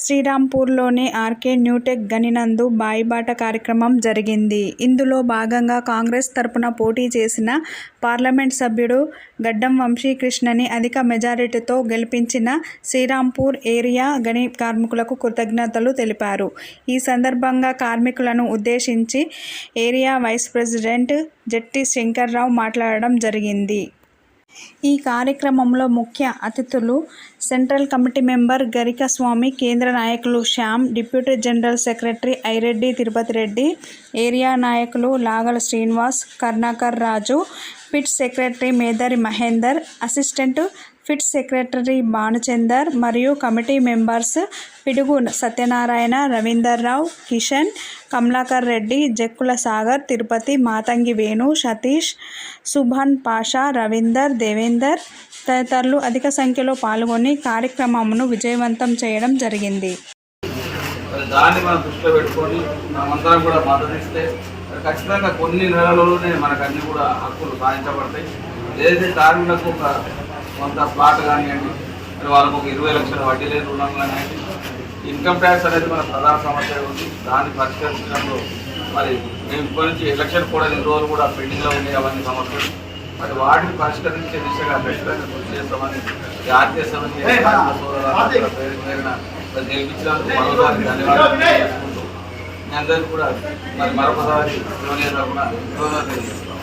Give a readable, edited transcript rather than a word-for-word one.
శ్రీరాంపూర్లోని RK New Tech గనినందు బాయిబాట కార్యక్రమం జరిగింది. ఇందులో భాగంగా కాంగ్రెస్ తరపున పోటీ చేసిన పార్లమెంట్ సభ్యుడు గడ్డం వంశీకృష్ణని అధిక మెజారిటీతో గెలిపించిన శ్రీరాంపూర్ ఏరియా గని కార్మికులకు కృతజ్ఞతలు తెలిపారు. ఈ సందర్భంగా కార్మికులను ఉద్దేశించి area vice president Jatti Shankar Rao మాట్లాడడం జరిగింది. ఈ కార్యక్రమంలో ముఖ్య అతిథులు సెంట్రల్ కమిటీ మెంబర్ గరికస్వామి, కేంద్ర నాయకులు Shyam, deputy general secretary Aireddy Tirupathireddy, area నాయకులు Lagala Srinivas, Karnakar Raju, pit secretary Medari Mahender, assistant pit secretary Bhanuchandar మరియు కమిటీ మెంబర్స్ పిడుగు సత్యనారాయణ, రవీందర్ రావు, కిషన్, కమలాకర్ రెడ్డి, జక్కుల సాగర్, తిరుపతి, మాతంగి వేణు, సతీష్, సుభాన్ పాషా, రవీందర్, దేవేందర్ తదితరులు అధిక సంఖ్యలో పాల్గొని కార్యక్రమమును విజయవంతం చేయడం జరిగింది. దాన్ని మనం దృష్టిలో పెట్టుకొని మనమందరం కూడా మద్దతిస్తే ఖచ్చితంగా కొన్ని నెలలలోనే మనకు అన్ని కూడా హక్కులు సాధించబడతాయి. ఏదైతే కార్మికులకు ఒక కొంత ప్లాట్ కానివ్వండి, మరి వాళ్ళకు ఒక 20 లక్షల వడ్డీ లేని రుణం కానివ్వండి, ఇన్కమ్ ట్యాక్స్ అనేది మన ప్రధాన సమస్య ఉంది. దాన్ని పరిష్కరించడంలో మరి మేము ఇప్పటి నుంచి ఎలక్షన్ కూడా 2 రోజులు కూడా పెండింగ్లో ఉన్నాయి అవన్నీ సమస్యలు. మరి వాటిని పరిష్కరించే దిశగా ఖచ్చితంగా కృషి చేస్తామని జాతీయ సమితి గెలిపించినందుకు మరోసారి ధన్యవాదాలు చేసుకుంటూ మీ అందరికీ కూడా మరి మరొకసారి తెలియజేస్తాం.